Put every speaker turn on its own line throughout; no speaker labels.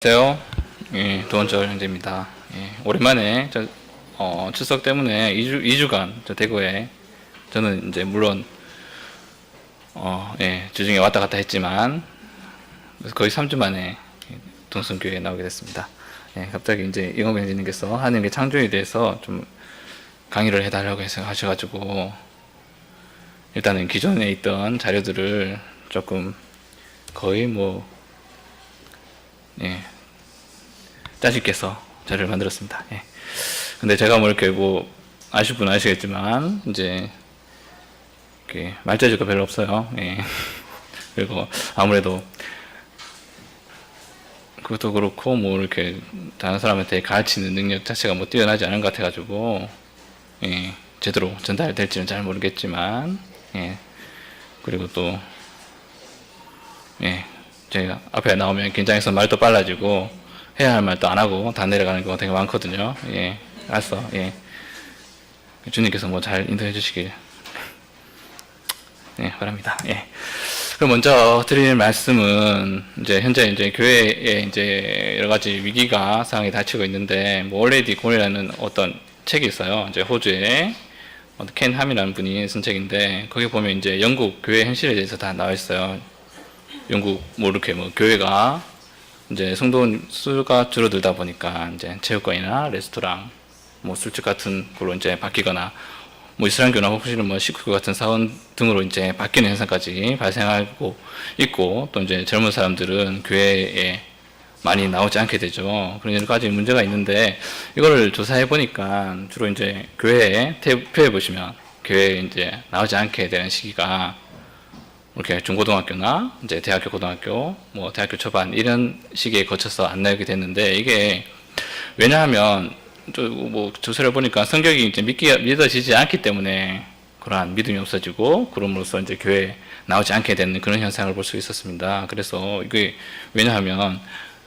안녕하세요. 예, 도원철 형제입니다. 예, 오랜만에 추석 때문에 2주간 대구에 저는 이제 물론 주중에 왔다 갔다 했지만 거의 3주 만에 동성교회에 나오게 됐습니다. 예, 갑자기 이제 이광배 형제님께서 하나님의 창조에 대해서 좀 강의를 해달라고 해서 하셔가지고 일단은 기존에 있던 자료들을 조금 거의 짜식께서 자료를 만들었습니다. 예. 근데 제가 이렇게 아실 분은 아시겠지만, 이제, 이렇게 말재주가 별로 없어요. 예. 그리고 아무래도, 그것도 그렇고, 이렇게, 다른 사람한테 가르치는 능력 자체가 뛰어나지 않은 것 같아가지고, 예. 제대로 전달될지는 잘 모르겠지만, 예. 그리고 또, 예. 제가 앞에 나오면 긴장해서 말도 빨라지고 해야 할 말도 안 하고 다 내려가는 경우가 되게 많거든요. 예, 알았어. 예, 주님께서 잘 인도해 주시길 바랍니다. 예. 그럼 먼저 드릴 말씀은 현재 교회에 여러 가지 위기가 상황이 닥치고 있는데 올레디 곤이라는 어떤 책이 있어요. 호주에 켄 함이라는 분이 쓴 책인데 거기 보면 영국 교회 현실에 대해서 다 나와 있어요. 영국 이렇게 교회가 성도 수가 줄어들다 보니까 체육관이나 레스토랑 술집 같은 걸로 바뀌거나 이슬람교나 혹시는 시크교 같은 사원 등으로 바뀌는 현상까지 발생하고 있고 또 젊은 사람들은 교회에 많이 나오지 않게 되죠. 그런 여러 가지 문제가 있는데 이거를 조사해 보니까 주로 교회에 표에 보시면 교회에 나오지 않게 되는 시기가 이렇게 중고등학교나 대학교, 고등학교, 대학교 초반 이런 시기에 거쳐서 안 나오게 됐는데 이게 왜냐하면 조사를 보니까 성경이 믿어지지 않기 때문에 그러한 믿음이 없어지고 그럼으로써 교회에 나오지 않게 되는 그런 현상을 볼 수 있었습니다. 그래서 이게 왜냐하면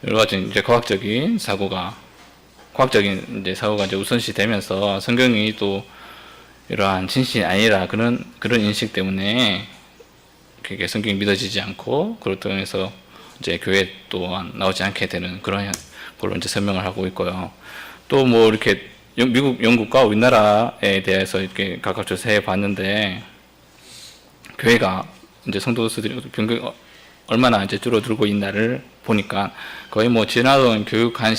여러 가지 과학적인 사고가 우선시 되면서 성경이 또 이러한 진실이 아니라 그런 인식 때문에 그게 성경이 믿어지지 않고 그로 통해서 교회 또한 나오지 않게 되는 그런 걸로 설명을 하고 있고요. 또 이렇게 미국, 영국과 우리나라에 대해서 이렇게 각각 조사해 봤는데 교회가 성도 수들이 얼마나 줄어들고 있나를 보니까 거의 지나온 교육한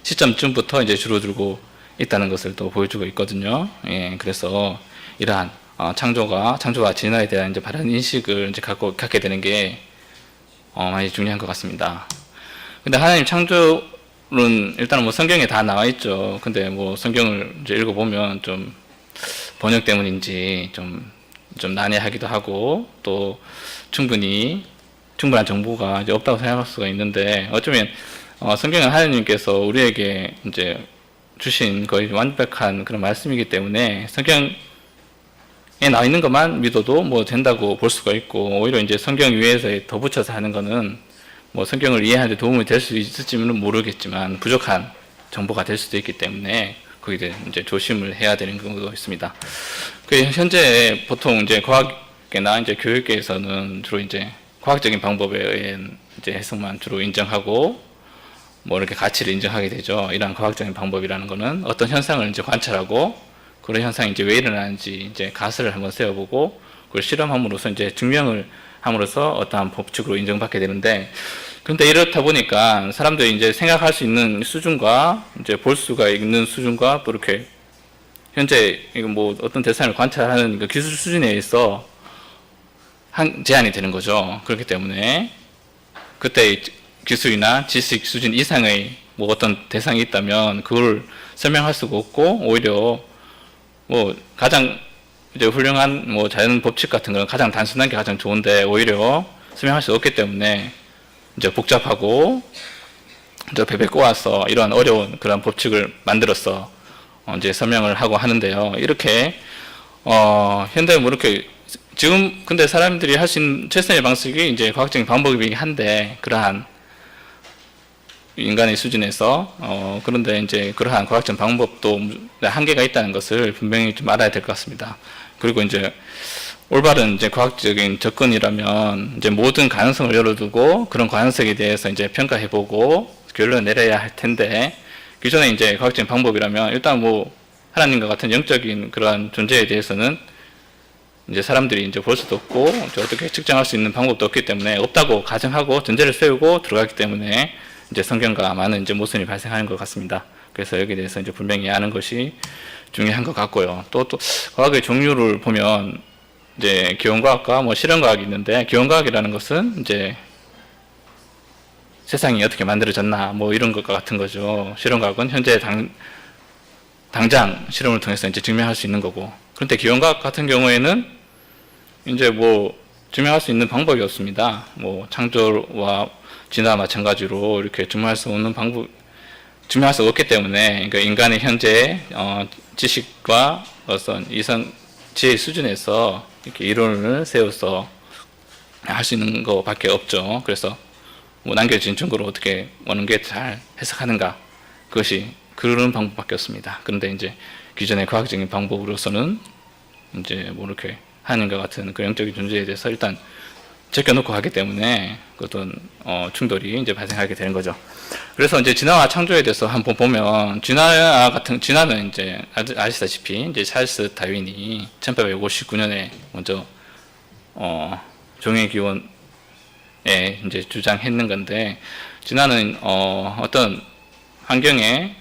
시점쯤부터 줄어들고 있다는 것을 또 보여주고 있거든요. 예, 그래서 이러한 창조와 진화에 대한 바른 인식을 갖게 되는 게 많이 중요한 것 같습니다. 근데 하나님 창조는 일단 성경에 다 나와 있죠. 근데 성경을 읽어보면 좀 번역 때문인지 좀 난해하기도 하고 또 충분한 정보가 없다고 생각할 수가 있는데 어쩌면 성경은 하나님께서 우리에게 주신 거의 완벽한 그런 말씀이기 때문에 성경에 나와 있는 것만 믿어도 된다고 볼 수가 있고 오히려 성경 위에서 덧붙여서 하는 거는 성경을 이해하는 데 도움이 될 수 있을지는 모르겠지만 부족한 정보가 될 수도 있기 때문에 거기에 조심을 해야 되는 경우도 있습니다. 현재 보통 과학계나 교육계에서는 주로 과학적인 방법에 의한 해석만 주로 인정하고 이렇게 가치를 인정하게 되죠. 이러한 과학적인 방법이라는 거는 어떤 현상을 관찰하고 그런 현상이 왜 일어나는지 가설을 한번 세워보고 그걸 실험함으로써 증명을 함으로써 어떠한 법칙으로 인정받게 되는데 그런데 이렇다 보니까 사람들이 생각할 수 있는 수준과 볼 수가 있는 수준과 또 이렇게 현재 어떤 대상을 관찰하는 기술 수준에 의해서 제한이 되는 거죠. 그렇기 때문에 그때 기술이나 지식 수준 이상의 어떤 대상이 있다면 그걸 설명할 수가 없고 오히려 가장 훌륭한 자연 법칙 같은 거는 가장 단순한 게 가장 좋은데 오히려 설명할 수 없기 때문에 복잡하고 베베 꼬아서 이러한 어려운 그런 법칙을 만들어서 설명을 하고 하는데요. 이렇게 현대 이렇게 지금 근데 사람들이 할 수 있는 최선의 방식이 과학적인 방법이긴 한데 그러한 인간의 수준에서 그런데 그러한 과학적 방법도 한계가 있다는 것을 분명히 좀 알아야 될 것 같습니다. 그리고 올바른 과학적인 접근이라면 모든 가능성을 열어두고 그런 가능성에 대해서 평가해보고 결론을 내려야 할 텐데, 기존의 이제 과학적인 방법이라면 일단 뭐 하나님과 같은 영적인 그러한 존재에 대해서는 이제 사람들이 이제 볼 수도 없고 이제 어떻게 측정할 수 있는 방법도 없기 때문에 없다고 가정하고 전제를 세우고 들어가기 때문에 이제 성경과 많은 이제 모순이 발생하는 것 같습니다. 그래서 여기에 대해서 이제 분명히 아는 것이 중요한 것 같고요. 또 과학의 종류를 보면 이제 기원과학과 뭐 실험과학이 있는데, 기원과학이라는 것은 이제 세상이 어떻게 만들어졌나 뭐 이런 것과 같은 거죠. 실험과학은 현재 당장 실험을 통해서 이제 증명할 수 있는 거고, 그런데 기원과학 같은 경우에는 이제 뭐 증명할 수 있는 방법이 없습니다. 뭐 창조와 진화와 마찬가지로 이렇게 증명할 수 없는 증명할 수 없기 때문에, 그러니까 인간의 현재 지식과 어떤 이성 지혜 수준에서 이렇게 이론을 세워서 할 수 있는 것밖에 없죠. 그래서 뭐 남겨진 증거로 어떻게 어느 게 잘 해석하는가, 그것이 그런 방법밖에 없습니다. 그런데 이제 기존의 과학적인 방법으로서는 이제 뭐 이렇게 하나님과 같은 그 영적인 존재에 대해서 일단 제껴놓고 하기 때문에 어떤 충돌이 이제 발생하게 되는 거죠. 그래서 이제 진화와 창조에 대해서 한번 보면, 진화는 이제 아시다시피 이제 찰스 다윈이 1859년에 먼저 종의 기원에 이제 주장했는 건데, 진화는 어떤 환경에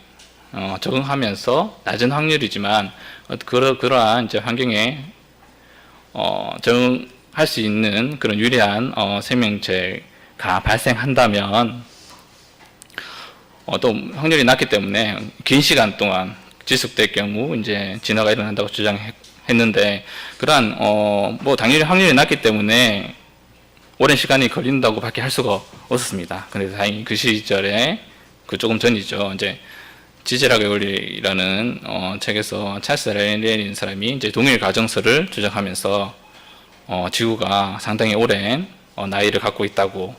적응하면서 낮은 확률이지만 그러한 이제 환경에 적응할 수 있는 그런 유리한 생명체가 발생한다면 또 확률이 낮기 때문에 긴 시간 동안 지속될 경우 이제 진화가 일어난다고 주장했는데, 그러한 뭐 당연히 확률이 낮기 때문에 오랜 시간이 걸린다고밖에 할 수가 없었습니다. 근데 다행히 그 시절에 그 조금 전이죠. 이제 지질학의 원리라는 책에서 찰스 다윈이라는 사람이 이제 동일 가정설을 주장하면서 지구가 상당히 오랜 나이를 갖고 있다고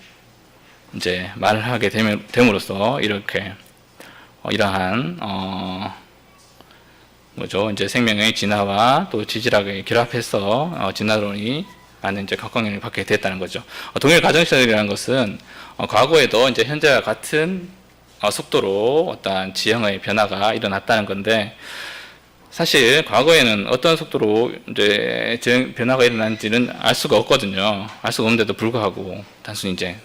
이제 말을 하게 됨으로써 이렇게 이러한 뭐죠, 이제 생명의 진화와 또 지질학의 결합해서 진화론이 많은 이제 각광을 받게 됐다는 거죠. 동일 가정설이라는 것은 과거에도 이제 현재와 같은 속도로 어떤 지형의 변화가 일어났다는 건데, 사실 과거에는 어떤 속도로 이제 지형 변화가 일어난지는 알 수가 없거든요. 알 수가 없는데도 불구하고 단순히 이제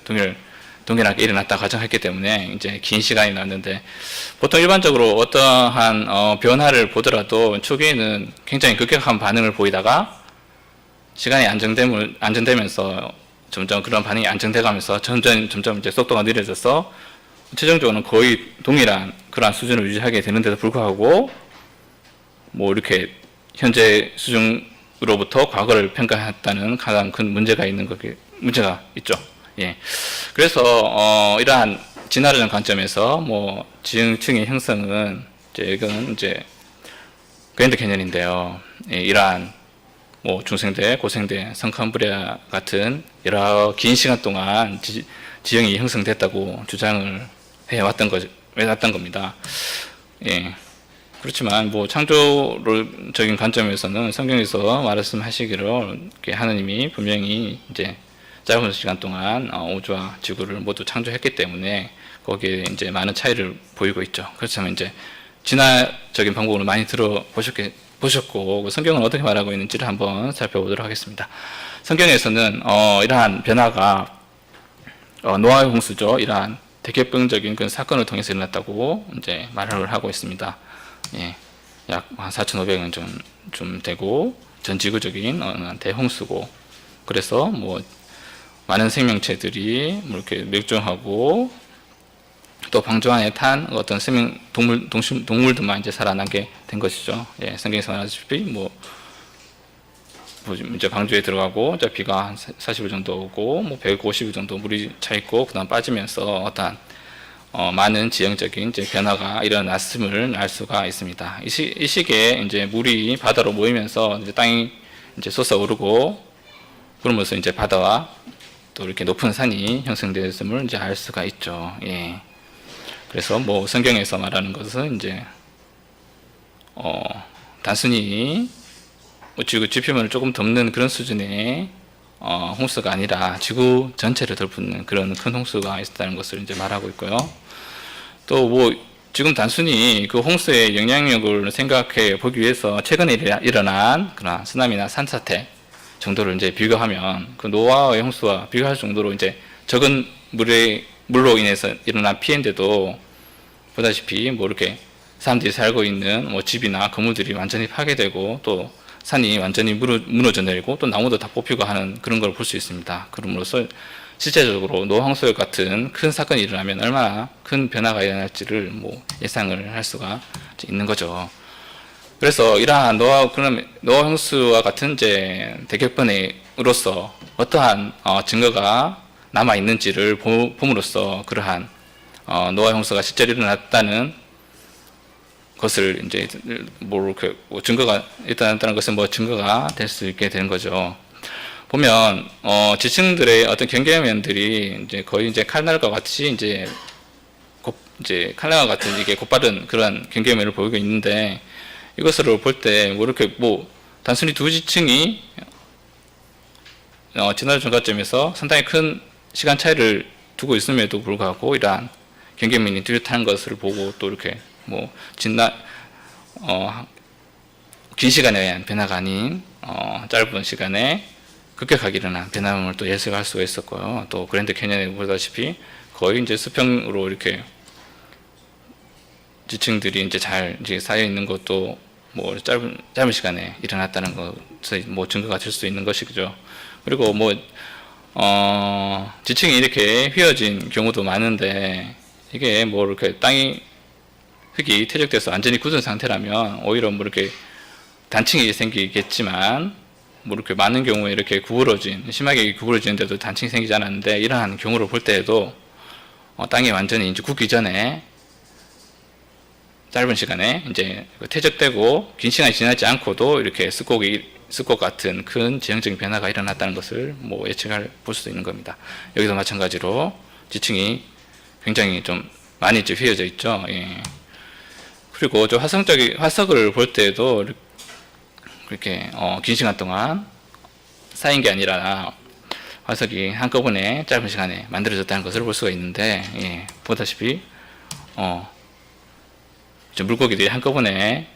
동일하게 일어났다 가정했기 때문에 이제 긴 시간이 났는데, 보통 일반적으로 어떠한 변화를 보더라도 초기에는 굉장히 급격한 반응을 보이다가 시간이 안정되면서 점점 그런 반응이 안정돼가면서 점점 이제 속도가 느려져서 최종적으로는 거의 동일한 그러한 수준을 유지하게 되는데도 불구하고 뭐 이렇게 현재 수준으로부터 과거를 평가했다는 가장 큰 문제가 있죠. 예. 그래서 이러한 진화론적 관점에서 뭐 지형층의 형성은 이건 이제 그랜드 캐년인데요. 예, 이러한 뭐 중생대, 고생대, 성캄브리아 같은 여러 긴 시간 동안 지형이 형성됐다고 주장을 해왔던 겁니다. 예. 그렇지만 뭐 창조적인 관점에서는 성경에서 말씀하시기로 하나님이 분명히 이제 짧은 시간 동안 우주와 지구를 모두 창조했기 때문에 거기에 이제 많은 차이를 보이고 있죠. 그렇지만 이제 진화적인 방법으로 많이 보셨고 성경은 어떻게 말하고 있는지를 한번 살펴보도록 하겠습니다. 성경에서는 이러한 변화가 노아의 홍수죠. 이러한 대개병적인 그런 사건을 통해서 일어났다고 이제 말을 하고 있습니다. 예, 약 4,500년 좀 되고 전 지구적인 대홍수고, 그래서 뭐 많은 생명체들이 뭐 이렇게 멸종하고 또 방주 안에 탄 어떤 동물들만 이제 살아나게 된 것이죠. 예, 성경에서 말하다시피 뭐 이제 방주에 들어가고 이제 비가 한 40일 정도 오고 뭐 150일 정도 물이 차 있고 그다음 빠지면서 어떠한 많은 지형적인 이제 변화가 일어났음을 알 수가 있습니다. 이 시기에 이제 물이 바다로 모이면서 이제 땅이 이제 솟아오르고, 그러면서 이제 바다와 또 이렇게 높은 산이 형성되었음을 이제 알 수가 있죠. 예. 그래서 뭐 성경에서 말하는 것은 이제 단순히 지구 지표면을 조금 덮는 그런 수준의 홍수가 아니라 지구 전체를 덮는 그런 큰 홍수가 있었다는 것을 이제 말하고 있고요. 또 뭐 지금 단순히 그 홍수의 영향력을 생각해 보기 위해서 최근에 일어난 그런 쓰나미나 산사태 정도를 이제 비교하면 그 노아의 홍수와 비교할 정도로 이제 적은 물로 인해서 일어난 피해인데도 보다시피 뭐 이렇게 사람들이 살고 있는 뭐 집이나 건물들이 완전히 파괴되고 또 산이 완전히 무너져 내리고 또 나무도 다 뽑히고 하는 그런 걸 볼 수 있습니다. 그럼으로써 실제적으로 노아 홍수 같은 큰 사건이 일어나면 얼마나 큰 변화가 일어날지를 뭐 예상을 할 수가 있는 거죠. 그래서 이러한 노아 홍수와 같은 이제 대격변으로서 어떠한 증거가 남아 있는지를 봄으로써 그러한 노아 홍수가 실제로 일어났다는 것을 이제 뭐 증거가 일어났다는 것은 뭐 증거가 될 수 있게 되는 거죠. 보면 지층들의 어떤 경계면들이 이제 거의 이제 칼날과 같이 이제 칼날과 같은 이게 곧바른 그런 경계면을 보이고 있는데 이것을 볼 때 뭐 이렇게 뭐 단순히 두 지층이 진화적 증가점에서 상당히 큰 시간 차이를 두고 있음에도 불구하고 이러한 경계면이 뚜렷한 것을 보고 또 이렇게 뭐 긴 시간에 의한 변화가 아닌 짧은 시간에 급격하게 일어난 변화를 또 예측할 수가 있었고요. 또 그랜드 캐년에 보다시피 거의 이제 수평으로 이렇게 지층들이 이제 잘 이제 쌓여 있는 것도 뭐 짧은 시간에 일어났다는 것의 뭐 증거가 될 수 있는 것이죠. 그리고 뭐 지층이 이렇게 휘어진 경우도 많은데 이게 뭐 이렇게 흙이 퇴적돼서 완전히 굳은 상태라면 오히려 뭐 이렇게 단층이 생기겠지만 뭐 이렇게 많은 경우에 이렇게 심하게 구부러지는데도 단층이 생기지 않았는데 이러한 경우를 볼 때에도 땅이 완전히 이제 굳기 전에 짧은 시간에 이제 퇴적되고 긴 시간이 지나지 않고도 이렇게 습곡 같은 큰 지형적인 변화가 일어났다는 것을 뭐 볼 수도 있는 겁니다. 여기도 마찬가지로 지층이 굉장히 좀 많이 휘어져 있죠. 예. 그리고 저 화석을 볼 때도 그렇게 긴 시간 동안 쌓인 게 아니라 화석이 한꺼번에 짧은 시간에 만들어졌다는 것을 볼 수가 있는데 예. 보다시피 물고기들이 한꺼번에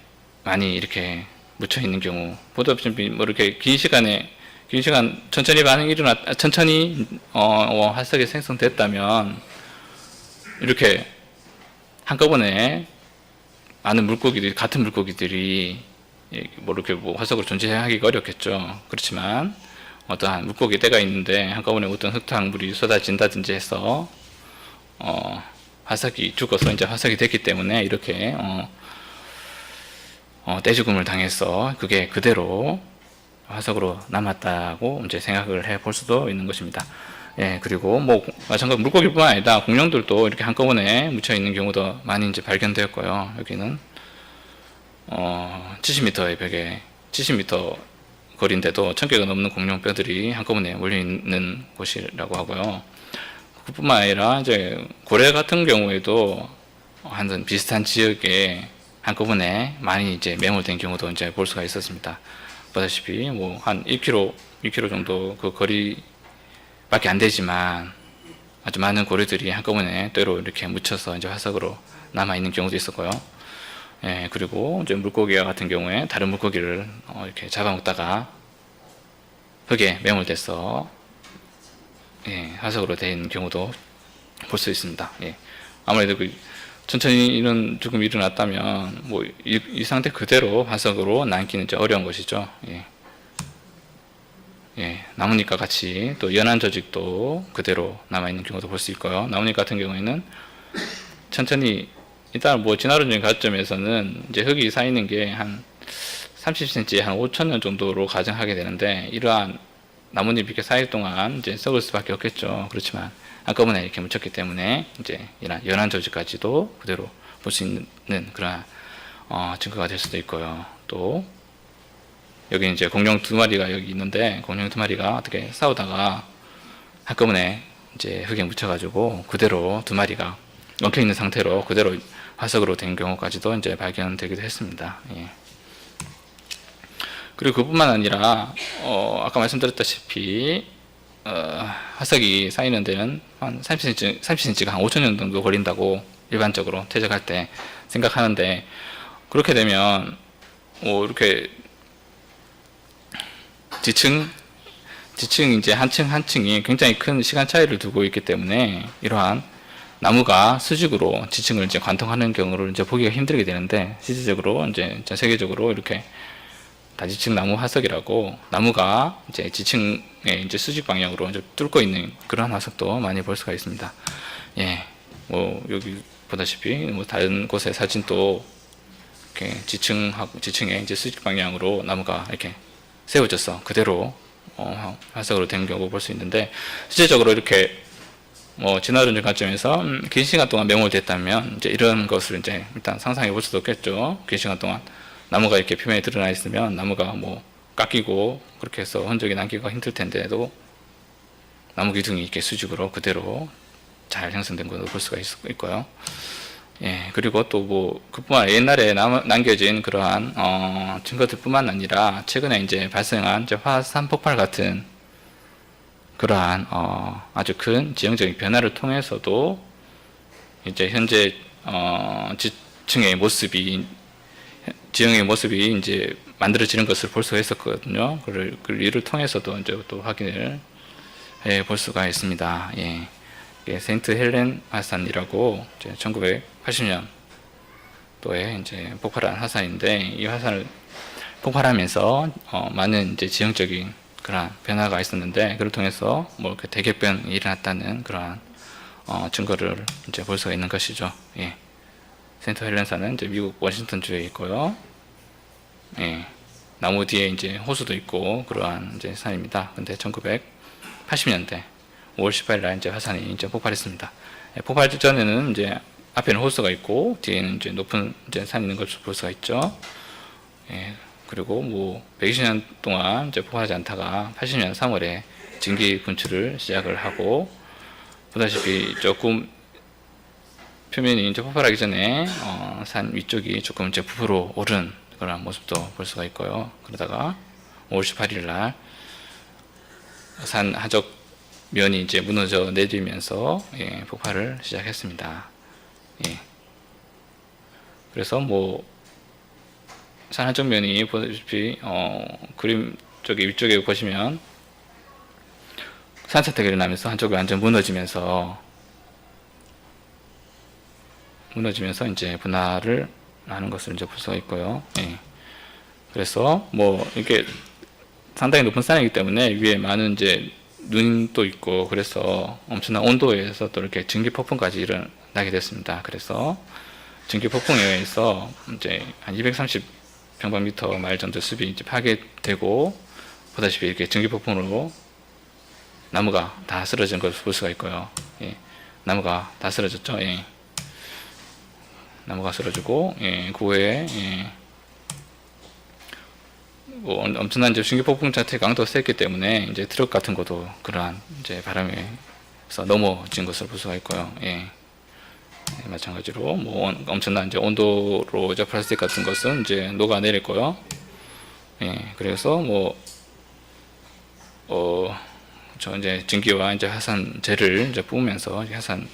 많이 이렇게 묻혀 있는 경우 보다시피 뭐 이렇게 긴 시간 천천히 반응이 천천히 화석이 생성됐다면 이렇게 한꺼번에 많은 같은 물고기들이 뭐 이렇게 뭐 화석으로 존재하기가 어렵겠죠. 그렇지만 어떠한 물고기 떼가 있는데 한꺼번에 어떤 흙탕물이 쏟아진다든지 해서 화석이 죽어서 이제 화석이 됐기 때문에 이렇게 떼죽음을 당해서 그게 그대로 화석으로 남았다고 이제 생각을 해 볼 수도 있는 것입니다. 예, 그리고 뭐 마찬가지로 물고기뿐만 아니라 공룡들도 이렇게 한꺼번에 묻혀 있는 경우도 많이 이제 발견되었고요. 여기는 70m의 벽에 70m 거리인데도 1000개가 넘는 공룡 뼈들이 한꺼번에 몰려 있는 곳이라고 하고요. 그뿐만 아니라 이제 고래 같은 경우에도 한 비슷한 지역에 한꺼번에 많이 이제 매몰된 경우도 이제 볼 수가 있었습니다. 보다시피 뭐 한 1km 정도 그 거리밖에 안 되지만 아주 많은 고래들이 한꺼번에 때로 이렇게 묻혀서 이제 화석으로 남아 있는 경우도 있었고요. 예, 그리고 이제 물고기와 같은 경우에 다른 물고기를 이렇게 잡아먹다가 흙에 매몰돼서 예, 화석으로 된 경우도 볼 수 있습니다. 예, 아무래도 천천히 이런 죽음이 일어났다면 뭐 이 상태 그대로 화석으로 남기는 이제 어려운 것이죠. 예. 예, 나뭇잎과 같이 또 연한 조직도 그대로 남아 있는 경우도 볼 수 있고요. 나뭇잎 같은 경우에는 천천히 일단 뭐 진화론적인 관점에서는 이제 흙이 쌓이는 게 한 30cm 한 5,000년 정도로 가정하게 되는데 이러한 나뭇잎이 이렇게 쌓일 동안 이제 썩을 수밖에 없겠죠. 그렇지만 한꺼번에 이렇게 묻혔기 때문에 이제 이런 연한 조직까지도 그대로 볼 수 있는 그런 증거가 될 수도 있고요. 또 여기 이제 공룡 2마리가 여기 있는데 공룡 2마리가 어떻게 싸우다가 한꺼번에 이제 흙에 묻혀가지고 그대로 2마리가 엉켜 있는 상태로 그대로 화석으로 된 경우까지도 이제 발견되기도 했습니다. 예. 그리고 그뿐만 아니라 아까 말씀드렸다시피 화석이 쌓이는 데는 한 30cm가 한 5,000년 정도 걸린다고 일반적으로 퇴적할 때 생각하는데, 그렇게 되면 이렇게 지층 이제 한 층 한 층이 굉장히 큰 시간 차이를 두고 있기 때문에 이러한 나무가 수직으로 지층을 이제 관통하는 경우를 이제 보기가 힘들게 되는데, 실질적으로 이제 전 세계적으로 이렇게 다지층 나무 화석이라고 나무가 이제 지층에 이제 수직 방향으로 이제 뚫고 있는 그런 화석도 많이 볼 수가 있습니다. 예, 뭐 여기 보다시피 뭐 다른 곳의 사진도 이렇게 지층에 이제 수직 방향으로 나무가 이렇게 세워져서 그대로 화석으로 된 경우 볼 수 있는데, 실제적으로 이렇게 뭐 진화론적 관점에서 긴 시간 동안 매몰됐다면 이제 이런 것을 이제 일단 상상해 볼 수도 없겠죠. 긴 시간 동안 나무가 이렇게 표면에 드러나 있으면 나무가 뭐 깎이고 그렇게 해서 흔적이 남기기가 힘들 텐데도 나무 기둥이 이렇게 수직으로 그대로 잘 형성된 것으로 볼 수가 있고요. 예, 그리고 또 뭐 그뿐만 아니라 옛날에 남겨진 그러한 증거들뿐만 아니라 최근에 이제 발생한 이제 화산 폭발 같은 그러한 아주 큰 지형적인 변화를 통해서도 이제 현재 지형의 모습이 이제 만들어지는 것을 볼 수가 있었거든요. 이를 통해서도 이제 또 확인을 해 볼 수가 있습니다. 예. 세인트 헬렌 화산이라고 1980년도에 이제 폭발한 화산인데, 이 화산을 폭발하면서 많은 이제 지형적인 그러한 변화가 있었는데, 그를 통해서 뭐 이렇게 대격변이 일어났다는 그러한 증거를 이제 볼 수가 있는 것이죠. 예. 세인트 헬렌산은 이제 미국 워싱턴주에 있고요. 예. 나무 뒤에 이제 호수도 있고 그러한 이제 산입니다. 근데 1980년대 5월 18일 날 이제 화산이 이제 폭발했습니다. 예, 폭발 전에는 이제 앞에는 호수가 있고 뒤에는 이제 높은 이제 산이 있는 것을 볼 수가 있죠. 예. 그리고 뭐 120년 동안 이제 폭발하지 않다가 80년 3월에 증기 분출을 시작을 하고, 보다시피 조금 표면이 이제 폭발하기 전에 산 위쪽이 조금 이제 부풀어 오른 그런 모습도 볼 수가 있고요. 그러다가 5월 18일 날 산 하적 면이 이제 무너져 내리면서 예, 폭발을 시작했습니다. 예. 그래서 뭐 산 한쪽 면이 보다시피 그림 쪽에 위쪽에 보시면 산사태가 일어나면서 한쪽이 완전 무너지면서 이제 분할을 하는 것을 이제 볼 수가 있고요. 예. 그래서 뭐 이렇게 상당히 높은 산이기 때문에 위에 많은 이제 눈도 있고 그래서 엄청난 온도에서 또 이렇게 증기 폭풍까지 일어나게 됐습니다. 그래서 증기 폭풍에 의해서 이제 한 230평방미터 마일 정도 숲이 이제 파괴되고, 보다시피 이렇게 증기 폭풍으로 나무가 다 쓰러진 것을 볼 수가 있고요. 예. 나무가 다 쓰러졌죠. 예. 나무가 쓰러지고, 예. 그 후에 예. 뭐 엄청난 이제 증기 폭풍 자체 강도가 셌기 때문에 이제 트럭 같은 것도 그러한 이제 바람에서 넘어진 것을 볼 수가 있고요. 예. 예, 마찬가지로 뭐 엄청난 이제 온도로 이제 플라스틱 같은 것은 이제 녹아내렸고요. 예. 그래서 뭐 저 이제 증기와 이제 화산재를 이제 뿜으면서 화산이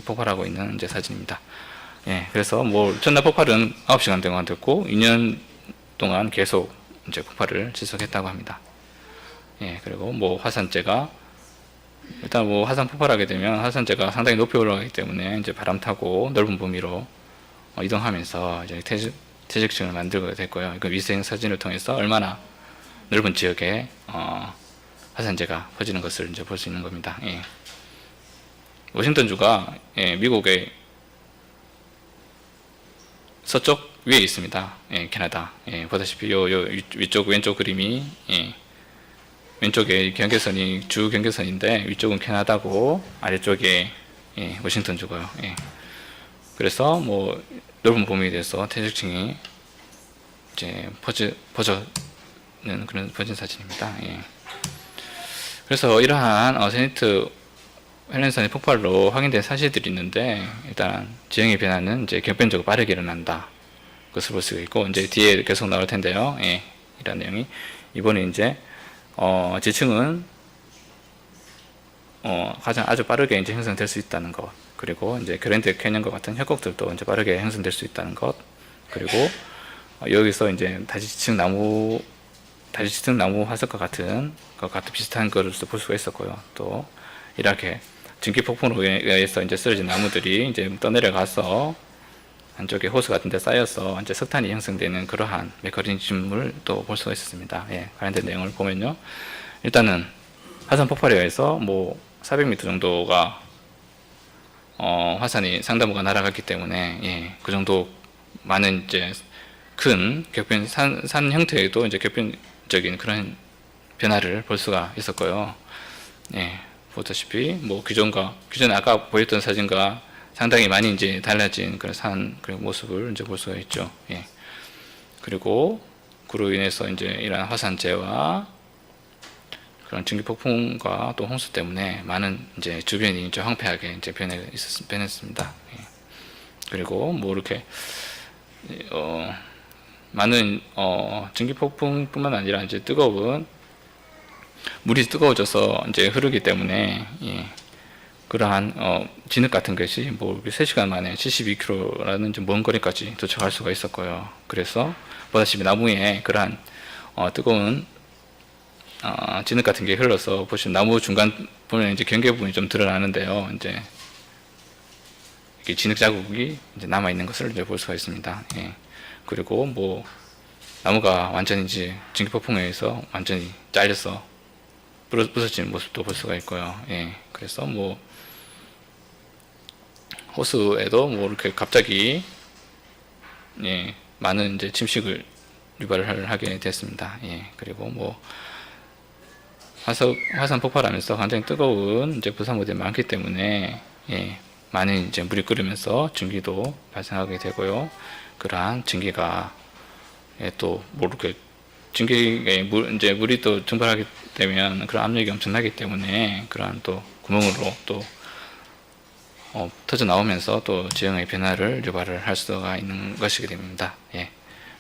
폭발하고 있는 이제 사진입니다. 예. 그래서 뭐 첫날 폭발은 9시간 동안 됐고 2년 동안 계속 이제 폭발을 지속했다고 합니다. 예. 그리고 뭐 화산재가 일단 뭐 화산 폭발하게 되면 화산재가 상당히 높이 올라가기 때문에 이제 바람 타고 넓은 범위로 이동하면서 이제 퇴적층을 만들게 됐고요. 이거 위생 사진을 통해서 얼마나 넓은 지역에 화산재가 퍼지는 것을 이제 볼 수 있는 겁니다. 예. 워싱턴주가 예, 미국의 서쪽 위에 있습니다. 예, 캐나다. 예, 보다시피 요 위쪽 왼쪽 그림이 예, 왼쪽에 경계선이 주 경계선인데 위쪽은 캐나다고 아래쪽에 예, 워싱턴주고요. 예. 그래서 뭐 넓은 범위에 대해서 퇴적층이 이제 퍼지는 그런 퍼진 사진입니다. 예. 그래서 이러한 세인트 헬렌산의 폭발로 확인된 사실들이 있는데, 일단 지형의 변화는 이제 격변적으로 빠르게 일어난다. 그것을 볼 수가 있고, 이제 뒤에 계속 나올 텐데요. 예, 이런 내용이 이번에 이제 지층은 가장 아주 빠르게 이제 형성될 수 있다는 것, 그리고 이제 그랜드 캐년과 같은 협곡들도 이제 빠르게 형성될 수 있다는 것, 그리고 여기서 이제 다지층 나무 화석과 같은 비슷한 것을 볼 수가 있었고요. 또 이렇게 증기 폭풍으로 의해서 이제 쓰러진 나무들이 이제 떠내려가서 한쪽에 호수 같은 데 쌓여서 이제 석탄이 형성되는 그러한 메커니즘을 또 볼 수가 있었습니다. 예, 관련된 내용을 보면요. 일단은 화산 폭발에 의해서 뭐 400m 정도가 화산이 상단부가 날아갔기 때문에 예, 그 정도 많은 이제 큰 격변 산 형태에도 이제 격변적인 그런 변화를 볼 수가 있었고요. 예, 보다시피 뭐 기존에 아까 보였던 사진과 상당히 많이 이제 달라진 그런 그런 모습을 이제 볼 수가 있죠. 예. 그리고 그로 인해서 이제 이러한 화산재와 그런 증기폭풍과 또 홍수 때문에 많은 이제 주변이 이제 황폐하게 이제 변했습니다. 예. 그리고 뭐 이렇게 많은 증기폭풍뿐만 아니라 이제 물이 뜨거워져서 이제 흐르기 때문에 예. 그러한 진흙 같은 것이 뭐 3시간 만에 72km라는 좀 먼 거리까지 도착할 수가 있었고요. 그래서 보다시피 나무에 그러한 뜨거운 진흙 같은 게 흘러서 보시면 나무 중간 보면 이제 경계 부분이 좀 드러나는데요. 이제 이렇게 진흙 자국이 이제 남아 있는 것을 이제 볼 수가 있습니다. 예. 그리고 뭐 나무가 완전히 이제 증기폭풍에 의해서 완전히 잘려서 부서진 모습도 볼 수가 있고요. 예. 그래서 뭐 호수에도 뭐 이렇게 갑자기 예, 많은 이제 침식을 유발을 하게 됐습니다. 예. 그리고 뭐 화산 폭발하면서 굉장히 뜨거운 이제 부산물들이 많기 때문에 예, 많은 이제 물이 끓으면서 증기도 발생하게 되고요. 그러한 증기가 예, 또 모르게 증기에 이제 물이 또 증발하게 되면 그런 압력이 엄청나기 때문에 그러한 또 구멍으로 또 터져 나오면서 또 지형의 변화를 유발을 할 수가 있는 것이게 됩니다. 예.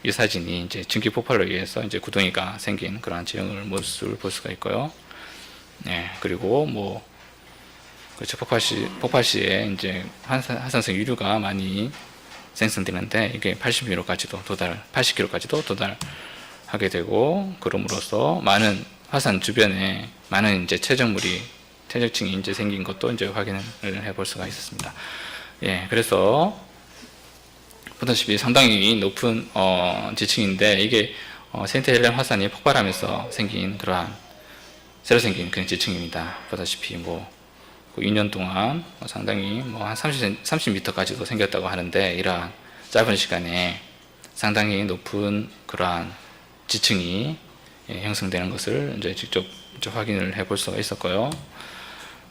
이 사진이 이제 증기 폭발로 의해서 이제 구덩이가 생긴 그러한 지형을 모습을 볼 수가 있고요. 예. 그리고 뭐 그렇죠. 폭발 시에 이제 화산성 유류가 많이 생성되는데 이게 80km까지도 도달하게 되고 그럼으로써 많은 화산 주변에 많은 이제 퇴적층이 이제 생긴 것도 이제 확인을 해볼 수가 있었습니다. 예, 그래서 보다시피 상당히 높은 지층인데 이게 세인트 헬렌 화산이 폭발하면서 새로 생긴 그런 지층입니다. 보다시피 뭐 2년 동안 상당히 뭐 한 30m까지도 생겼다고 하는데 이러한 짧은 시간에 상당히 높은 그러한 지층이 형성되는 것을 이제 직접 확인을 해볼 수가 있었고요.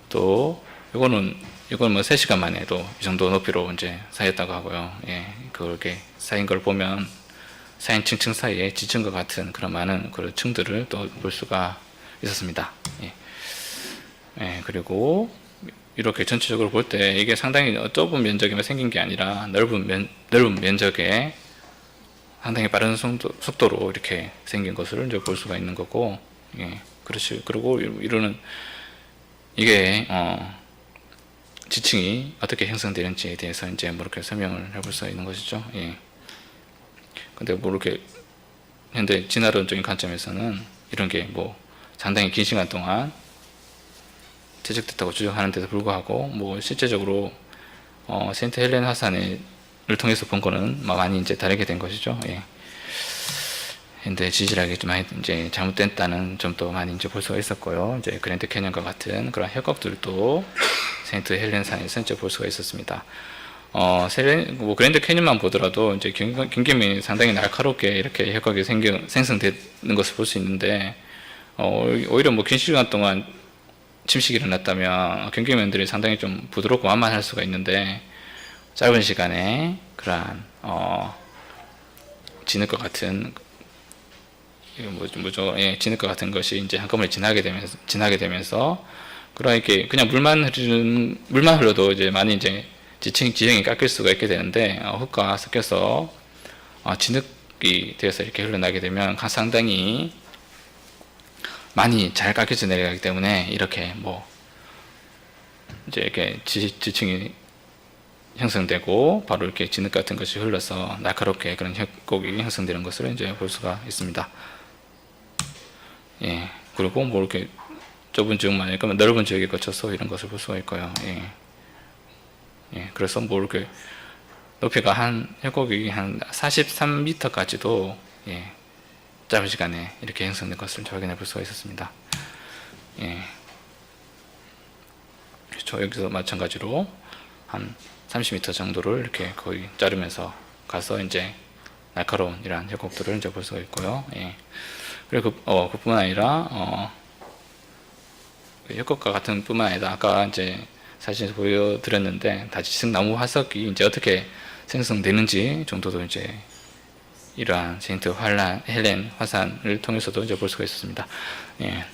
또 이건 뭐 3시간 만에도 이 정도 높이로 이제 쌓였다고 하고요. 예, 그렇게 쌓인 걸 보면 쌓인 층층 사이에 지층과 같은 그런 많은 그런 층들을 또 볼 수가 있었습니다. 예. 예, 그리고 이렇게 전체적으로 볼 때 이게 상당히 좁은 면적에만 생긴 게 아니라 넓은 면적에 상당히 빠른 속도로 이렇게 생긴 것을 이제 볼 수가 있는 거고, 예, 그렇지. 그리고 이거는 이게 지층이 어떻게 형성되는지에 대해서 이제 뭐 이렇게 설명을 해볼 수 있는 것이죠. 예. 근데 뭐 이렇게 현대 진화론적인 관점에서는 이런 게 뭐 상당히 긴 시간 동안 퇴적됐다고 주장하는데도 불구하고 뭐 실제적으로 세인트 헬렌 화산을 통해서 본 거는 많이 이제 다르게 된 것이죠. 예. 현대 지질학이 좀 많이 이제 잘못됐다는 점도 많이 이제 볼 수가 있었고요. 이제 그랜드 캐년과 같은 그런 협곡들도 세인트 헬렌 산에서 이제 볼 수가 있었습니다. 뭐 그랜드 캐년만 보더라도 이제 경계면이 상당히 날카롭게 이렇게 협곡이 생성되는 것을 볼 수 있는데 오히려 뭐 긴 시간 동안 침식이 일어났다면 경계면들이 상당히 좀 부드럽고 완만할 수가 있는데 짧은 시간에 그러한 진흙과 같은 예, 진흙과 같은 것이 이제 한꺼번에 지나게 되면서 그렇게 그냥 물만 흘러도 이제 많이 이제 지형이 깎일 수가 있게 되는데 흙과 섞여서 진흙이 되어서 이렇게 흘러나게 되면 상당히 많이 잘 깎여져 내려가기 때문에 이렇게 뭐 이제 이렇게 지층이 형성되고 바로 이렇게 진흙 같은 것이 흘러서 날카롭게 그런 협곡이 형성되는 것을 이제 볼 수가 있습니다. 예. 그리고 뭐 이렇게 좁은 지역만 아니까 넓은 지역에 거쳐서 이런 것을 볼 수가 있고요. 예. 예. 그래서 뭐 이렇게 높이가 협곡이 한 43m까지도 예. 짧은 시간에 이렇게 형성된 것을 확인해 볼 수가 있었습니다. 예. 그렇죠. 여기서 마찬가지로 한 30m 정도를 이렇게 거의 자르면서 가서 이제 날카로운 이러한 협곡들을 이제 볼 수가 있고요. 예. 그리고 그뿐만 아니라 협곡과 같은 뿐만 아니라 아까 이제 사진에서 보여드렸는데 다지층 나무 화석이 이제 어떻게 생성되는지 정도도 이제 이러한 세인트 헬렌 화산을 통해서도 이제 볼 수가 있었습니다. 예.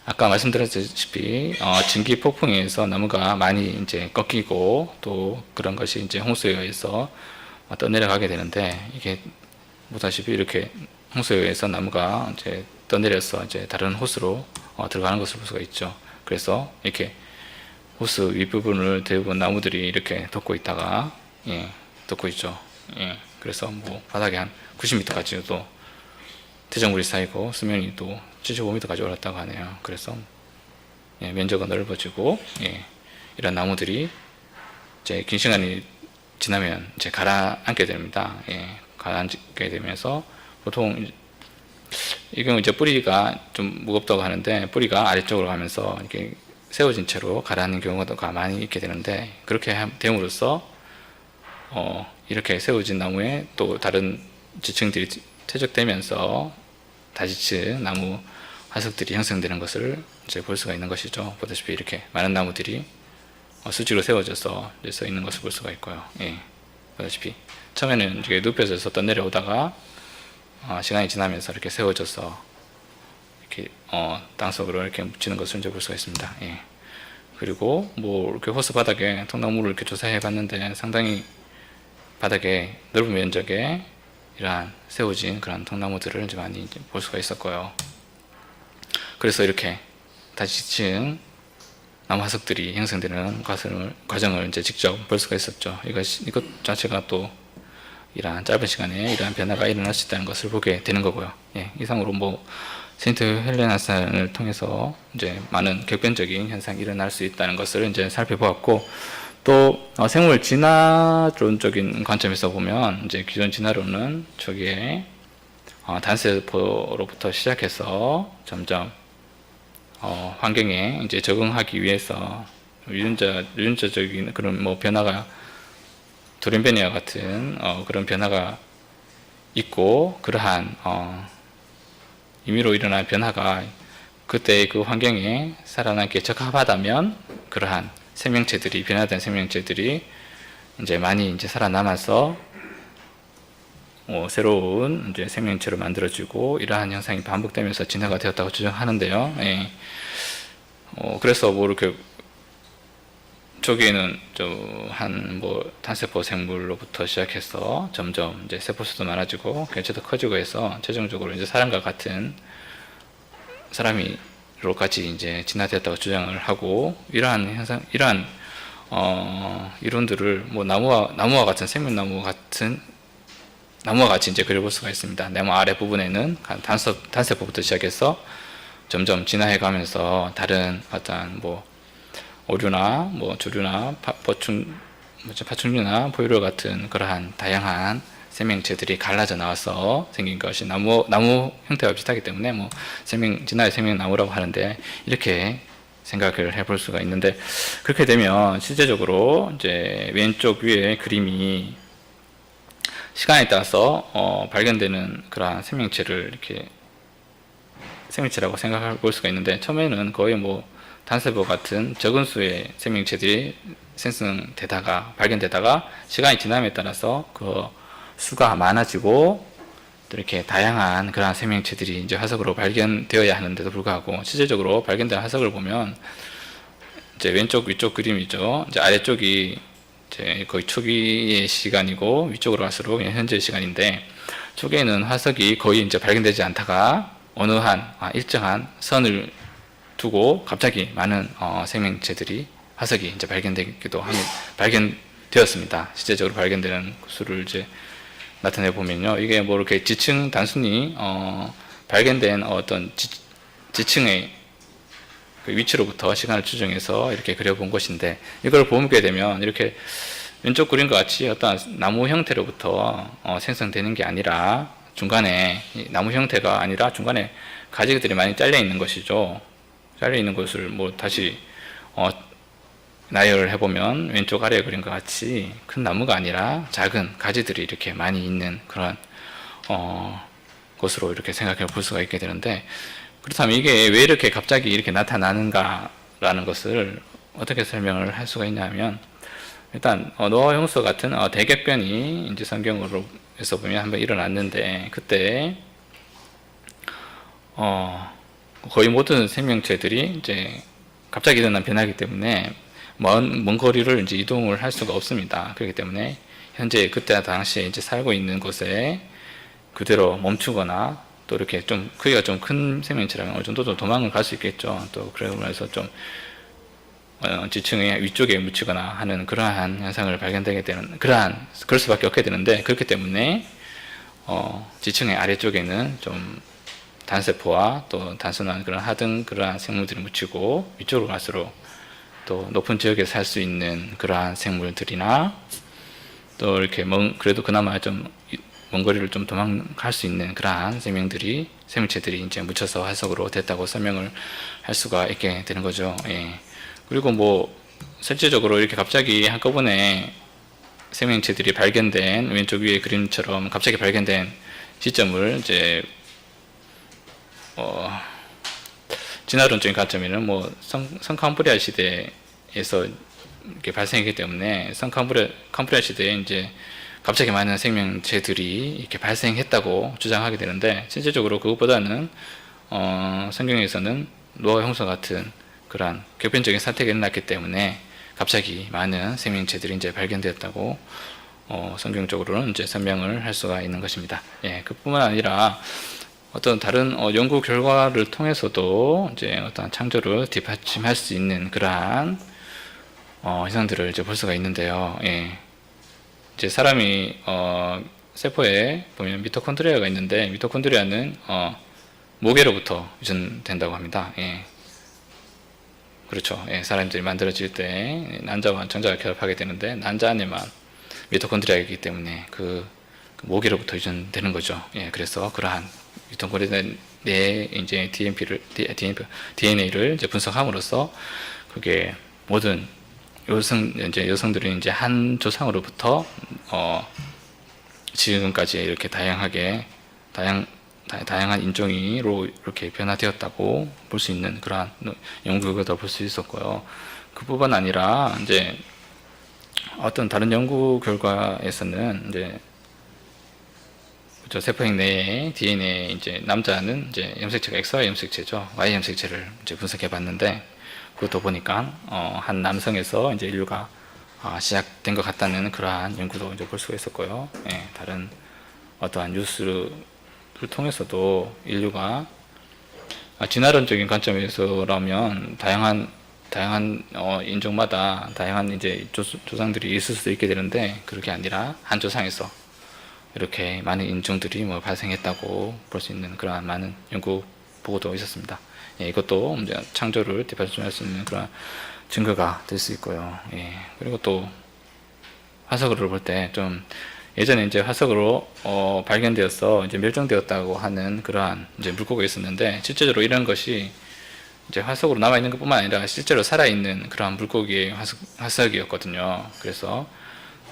아까 말씀드렸다시피 증기 폭풍에 의해서 나무가 많이 이제 꺾이고 또 그런 것이 이제 홍수에 의해서 떠내려가게 되는데 이게 보다시피 이렇게 홍수에 의해서 나무가 이제 떠내려서 이제 다른 호수로 들어가는 것을 볼 수가 있죠. 그래서 이렇게 호수 윗부분을 대부분 나무들이 이렇게 덮고 있다가 예, 덮고 있죠. 예, 그래서 뭐 바닥에 한 90m까지도 퇴적물이 쌓이고 수면이 또 75m까지 올랐다고 하네요. 그래서 예, 면적은 넓어지고 예, 이런 나무들이 이제 긴 시간이 지나면 이제 가라앉게 됩니다. 예, 가라앉게 되면서 보통 이 경우 이제 뿌리가 좀 무겁다고 하는데 뿌리가 아래쪽으로 가면서 이렇게 세워진 채로 가라앉는 경우가 많이 있게 되는데 그렇게 됨으로써 이렇게 세워진 나무에 또 다른 지층들이 퇴적되면서 다지층 나무 화석들이 형성되는 것을 이제 볼 수가 있는 것이죠. 보다시피 이렇게 많은 나무들이 수직으로 세워져서 서 있는 것을 볼 수가 있고요. 예, 보다시피 처음에는 이렇게 눕혀져서 떠내려오다가 시간이 지나면서 이렇게 세워져서 이렇게 땅속으로 이렇게 묻히는 것을 이제 볼 수가 있습니다. 예. 그리고 뭐 이렇게 호수 바닥에 통나무를 이렇게 조사해 봤는데 상당히 바닥에 넓은 면적에 이러한 세워진 그런 통나무들을 이제 많이 이제 볼 수가 있었고요. 그래서 이렇게 다지층 나무 화석들이 형성되는 과정을 이제 직접 볼 수가 있었죠. 이것 자체가 또 이러한 짧은 시간에 이러한 변화가 일어날 수 있다는 것을 보게 되는 거고요. 예, 이상으로 뭐 세인트 헬렌 화산을 통해서 이제 많은 격변적인 현상이 일어날 수 있다는 것을 이제 살펴보았고, 또 생물 진화론적인 관점에서 보면 이제 기존 진화론은 저기에 단세포로부터 시작해서 점점 환경에 이제 적응하기 위해서 유전자적인 그런 뭐 변화가 돌연변이와 같은 그런 변화가 있고, 그러한 임의로 일어난 변화가 그때 그 환경에 살아남기에 적합하다면 그러한 생명체들이 변화된 생명체들이 이제 많이 이제 살아남아서 새로운 이제 생명체를 만들어지고 이러한 현상이 반복되면서 진화가 되었다고 주장하는데요. 예. 그래서 뭐 이렇게 초기에는 한 단세포 생물로부터 시작해서 점점 이제 세포수도 많아지고 개체도 커지고 해서 최종적으로 이제 사람과 같은 사람이로까지 이제 진화되었다고 주장을 하고, 이러한 현상, 이러한 이론들을 뭐 나무와 같은 생명나무 같은 나무와 같이 이제 그려볼 수가 있습니다. 나무 아래 부분에는 단세포부터 시작해서 점점 진화해 가면서 다른 어떤 오류나 조류나 파충류나 포유류 같은 그러한 다양한 생명체들이 갈라져 나와서 생긴 것이 나무 형태와 비슷하기 때문에 진화의 생명나무라고 하는데, 이렇게 생각을 해볼 수가 있는데, 그렇게 되면 실제적으로 이제 왼쪽 위에 그림이 시간에 따라서 발견되는 그러한 생명체를 이렇게 생명체라고 생각해 볼 수가 있는데, 처음에는 거의 단세포 같은 적은 수의 생명체들이 발견되다가 시간이 지남에 따라서 그 수가 많아지고 또 이렇게 다양한 그러한 생명체들이 이제 화석으로 발견되어야 하는데도 불구하고, 실제적으로 발견된 화석을 보면 이제 왼쪽 위쪽 그림이죠. 이제 아래쪽이 이제 거의 초기의 시간이고 위쪽으로 갈수록 현재의 시간인데, 초기에는 화석이 거의 이제 발견되지 않다가 어느 한 일정한 선을 두고 갑자기 많은 생명체들이 화석이 이제 발견되었습니다. 실제적으로 발견되는 수를 이제 나타내 보면요, 이게 뭐 이렇게 지층 단순히 발견된 어떤 지층의 그 위치로부터 시간을 추정해서 이렇게 그려본 것인데, 이걸 보게 되면 이렇게 왼쪽 그림과 같이 어떤 나무 형태로부터 생성되는 게 아니라 중간에 나무 형태가 아니라 중간에 가지들이 많이 잘려 있는 것이죠. 잘려 있는 것을 뭐 다시 나열을 해보면 왼쪽 아래 그림과 같이 큰 나무가 아니라 작은 가지들이 이렇게 많이 있는 그런 것으로 이렇게 생각해 볼 수가 있게 되는데, 그렇다면 이게 왜 이렇게 갑자기 이렇게 나타나는가라는 것을 어떻게 설명을 할 수가 있냐면, 일단 노아 홍수 같은 대격변이 이제 성경으로 해서 보면 한번 일어났는데, 그때 거의 모든 생명체들이 이제 갑자기 일어난 변화이기 때문에 먼 거리를 이제 이동을 할 수가 없습니다. 그렇기 때문에 현재 그때 당시에 이제 살고 있는 곳에 그대로 멈추거나, 또 이렇게 좀 크기가 좀 큰 생명체라면 어느 정도 좀 도망을 갈 수 있겠죠. 또 그러면서 좀 지층의 위쪽에 묻히거나 하는 그러한 현상을 발견되게 되는, 그럴 수밖에 없게 되는데, 그렇기 때문에 지층의 아래쪽에는 좀 단세포와 또 단순한 그런 하등 그러한 생물들이 묻히고, 위쪽으로 갈수록 또 높은 지역에 살 수 있는 그러한 생물들이나, 또 이렇게 그래도 그나마 좀 먼 거리를 좀 도망갈 수 있는 그러한 생명체들이 이제 묻혀서 화석으로 됐다고 설명을 할 수가 있게 되는 거죠. 예. 그리고 뭐 실제적으로 이렇게 갑자기 한꺼번에 생명체들이 발견된, 왼쪽 위에 그림처럼 갑자기 발견된 시점을 이제 진화론적인 관점에는 뭐 성캄브리아 시대에서 이렇게 발생했기 때문에 캄브리아 시대에 이제 갑자기 많은 생명체들이 이렇게 발생했다고 주장하게 되는데, 실제적으로 그것보다는 성경에서는 노아 홍수 같은 그러한 격변적인 사태가 일어났기 때문에 갑자기 많은 생명체들이 이제 발견되었다고 성경적으로는 이제 설명을 할 수가 있는 것입니다. 예, 그뿐만 아니라 어떤 다른 연구 결과를 통해서도 이제 어떤 창조를 뒷받침할 수 있는 그러한 현상들을 이제 볼 수가 있는데요. 예. 이제 사람이 세포에 보면 미토콘드리아가 있는데, 미토콘드리아는 모계로부터 유전된다고 합니다. 예. 그렇죠. 예, 사람들이 만들어질 때 난자와 정자가 결합하게 되는데, 난자 안에만 미토콘드리아가 있기 때문에 그 모계로부터 유전되는 거죠. 예, 그래서 그러한 미토콘드리아 내에 이제 DNA를 이제 분석함으로써 그게 모든 여성들은 이제 한 조상으로부터 지금까지 이렇게 다양한 인종으로 이렇게 변화되었다고 볼 수 있는 그러한 연구 결과도 볼 수 있었고요. 그뿐만 아니라 이제 어떤 다른 연구 결과에서는 이제 세포핵 내에 DNA 이제 남자는 이제 염색체가 XY 염색체죠. Y 염색체를 이제 분석해 봤는데, 그것도 보니까 한 남성에서 이제 인류가 시작된 것 같다는 그러한 연구도 이제 볼 수가 있었고요. 예, 다른 어떠한 뉴스를 통해서도 인류가 진화론적인 관점에서라면 다양한 인종마다 다양한 이제 조상들이 있을 수도 있게 되는데, 그렇게 아니라 한 조상에서 이렇게 많은 인종들이 뭐 발생했다고 볼 수 있는 그러한 많은 연구 보고도 있었습니다. 예, 이것도 이제 창조를 뒷받침할 수 있는 그런 증거가 될 수 있고요. 예, 그리고 또 화석으로 볼 때 좀 예전에 이제 화석으로 발견되어서 이제 멸종되었다고 하는 그러한 이제 물고기가 있었는데, 실제로 이런 것이 이제 화석으로 남아 있는 것뿐만 아니라 실제로 살아 있는 그러한 물고기의 화석이었거든요. 그래서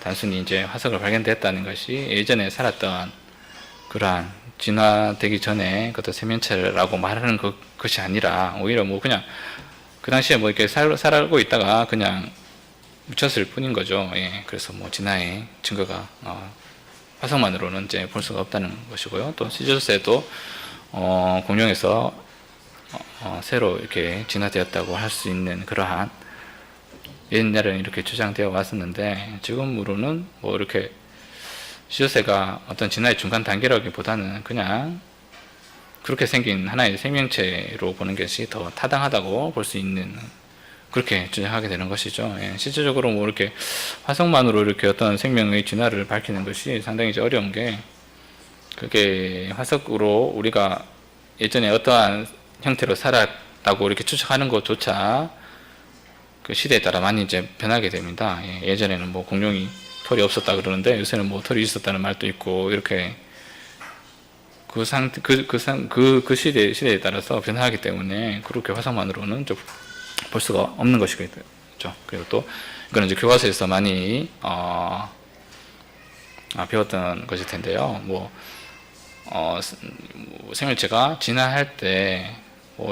단순히 이제 화석을 발견됐다는 것이 예전에 살았던 그러한 진화되기 전에 그것도 생명체라고 말하는 것이 아니라, 오히려 뭐 그냥 그 당시에 뭐 이렇게 살고 있다가 그냥 묻혔을 뿐인 거죠. 예, 그래서 뭐 진화의 증거가 화석만으로는 이제 볼 수가 없다는 것이고요. 또 시조새도 공룡에서 새로 이렇게 진화되었다고 할 수 있는 그러한, 옛날에는 이렇게 주장되어 왔었는데, 지금으로는 뭐 이렇게 시조새가 어떤 진화의 중간 단계라기보다는 그냥 그렇게 생긴 하나의 생명체로 보는 것이 더 타당하다고 볼 수 있는, 그렇게 주장하게 되는 것이죠. 예, 실질적으로 뭐 이렇게 화석만으로 이렇게 어떤 생명의 진화를 밝히는 것이 상당히 이제 어려운 게, 그게 화석으로 우리가 예전에 어떠한 형태로 살았다고 이렇게 추측하는 것조차 그 시대에 따라 많이 이제 변하게 됩니다. 예, 예전에는 뭐 공룡이 털이 없었다 그러는데 요새는 뭐 털이 있었다는 말도 있고, 이렇게 그 시대에 따라서 변화하기 때문에 그렇게 화석만으로는 좀 볼 수가 없는 것이겠죠. 그리고 또 이거는 이제 교과서에서 많이 배웠던 것일 텐데요. 생명체가 진화할 때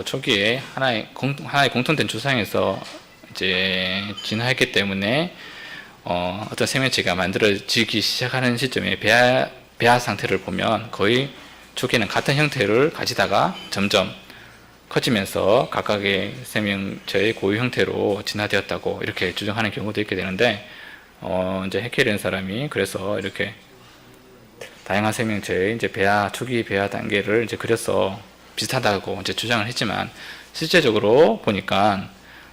초기에 하나의 공통된 주상에서 이제 진화했기 때문에 어떤 생명체가 만들어지기 시작하는 시점에 배아 상태를 보면 거의 초기에는 같은 형태를 가지다가 점점 커지면서 각각의 생명체의 고유 형태로 진화되었다고 이렇게 주장하는 경우도 있게 되는데, 이제 해켈이라는 사람이 그래서 이렇게 다양한 생명체의 이제 초기 배아 단계를 이제 그려서 비슷하다고 이제 주장을 했지만, 실제적으로 보니까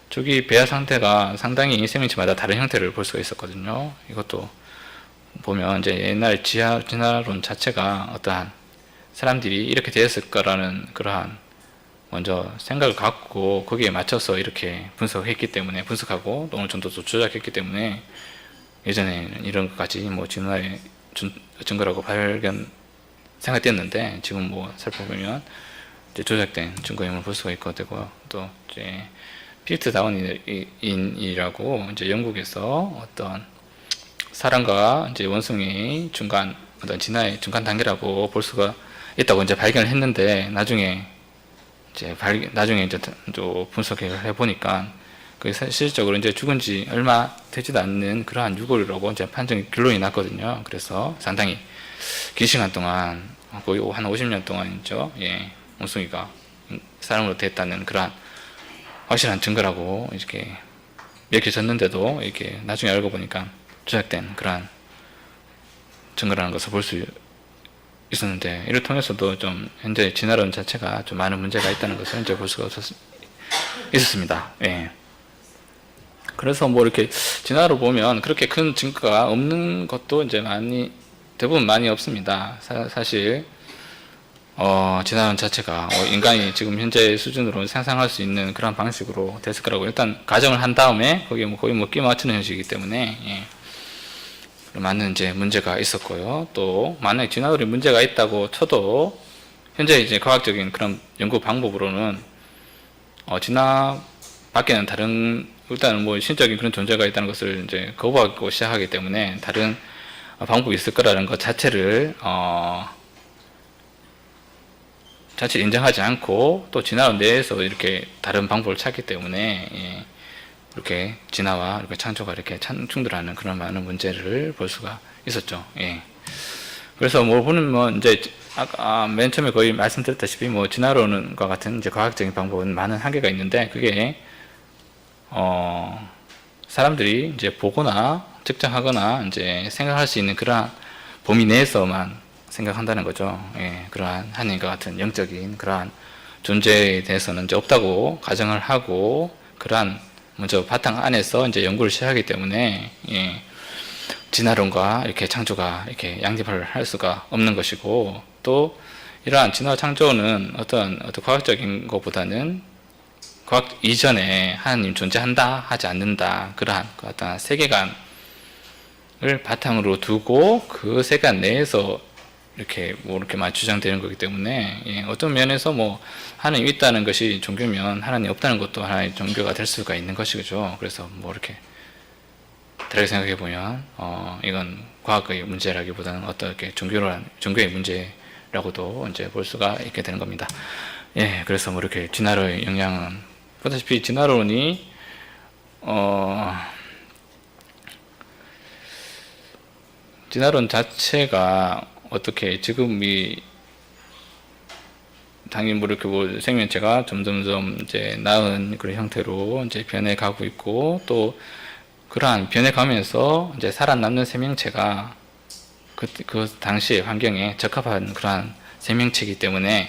초기 배아 상태가 상당히 생명체마다 다른 형태를 볼 수가 있었거든요. 이것도 보면 이제 옛날 진화론 자체가 어떠한 사람들이 이렇게 되었을 거라는 그러한 먼저 생각을 갖고 거기에 맞춰서 이렇게 분석하고 어느 정도 또 조작했기 때문에 예전에는 이런 것까지 뭐 진화의 증거라고 생각됐는데, 지금 뭐 살펴보면 이제 조작된 증거임을 볼 수가 있고 되고요. 또 이제 필트 다운인이라고 이제 영국에서 어떤 사람과 이제 원숭이의 어떤 진화의 중간 단계라고 볼 수가 있다고 이제 발견을 했는데, 나중에 이제 또 분석을 해보니까 실질적으로 이제 죽은 지 얼마 되지도 않는 그러한 유골이라고 이제 결론이 났거든요. 그래서 상당히 긴 시간 동안, 거의 한 50년 동안이죠. 예, 원숭이가 사람으로 됐다는 그러한 확실한 증거라고 이렇게 밝혀졌는데도 이렇게 나중에 알고 보니까 조작된 그러한 증거라는 것을 볼 수 있었는데, 이를 통해서도 좀 현재 진화론 자체가 좀 많은 문제가 있다는 것을 이제 볼 수가 있었습니다. 예. 그래서 뭐 이렇게 진화로 보면 그렇게 큰 증거가 없는 것도 이제 대부분 많이 없습니다. 사실 진화론 자체가 인간이 지금 현재 수준으로 상상할 수 있는 그런 방식으로 됐을 거라고 일단 가정을 한 다음에 거기에 거의 끼 맞추는 형식이기 때문에, 예. 많은 이제 문제가 있었고요. 또 만약에 진화론이 문제가 있다고 쳐도 현재 이제 과학적인 그런 연구 방법으로는 진화 밖에는 다른, 일단은 뭐 신적인 그런 존재가 있다는 것을 이제 거부하고 시작하기 때문에 다른 방법이 있을 거라는 것 자체를 인정하지 않고, 또 진화론 내에서 이렇게 다른 방법을 찾기 때문에, 예, 이렇게 진화와 이렇게 창조가 이렇게 충돌하는 그런 많은 문제를 볼 수가 있었죠. 예. 그래서 뭐 보면 이제 아까 맨 처음에 거의 말씀드렸다시피 뭐 진화론과 같은 이제 과학적인 방법은 많은 한계가 있는데, 그게 사람들이 이제 보거나 측정하거나 이제 생각할 수 있는 그러한 범위 내에서만 생각한다는 거죠. 예. 그러한 하나님과 같은 영적인 그러한 존재에 대해서는 이제 없다고 가정을 하고, 그러한 먼저 바탕 안에서 이제 연구를 시작하기 때문에, 예, 진화론과 이렇게 창조가 이렇게 양립을 할 수가 없는 것이고, 또 이러한 진화 창조는 어떤 과학적인 것보다는 과학 이전에 하나님 존재한다 하지 않는다, 그러한 어떤 세계관을 바탕으로 두고 그 세계관 내에서 이렇게 주장되는 거기 때문에, 예, 어떤 면에서 뭐 하나님 있다는 것이 종교면 하나님 없다는 것도 하나의 종교가 될 수가 있는 것이죠. 그래서 뭐 이렇게 다르게 생각해 보면 이건 과학의 문제라기보다는 어떻게 종교의 문제라고도 이제 볼 수가 있게 되는 겁니다. 예, 그래서 뭐 이렇게 진화론의 영향은, 보다시피 진화론이 진화론 자체가 어떻게 지금이 당연히 뭐 이렇게 뭐 생명체가 점점점 이제 나은 그런 형태로 이제 변해가고 있고, 또 그러한 변해가면서 이제 살아남는 생명체가 그 당시의 환경에 적합한 그러한 생명체이기 때문에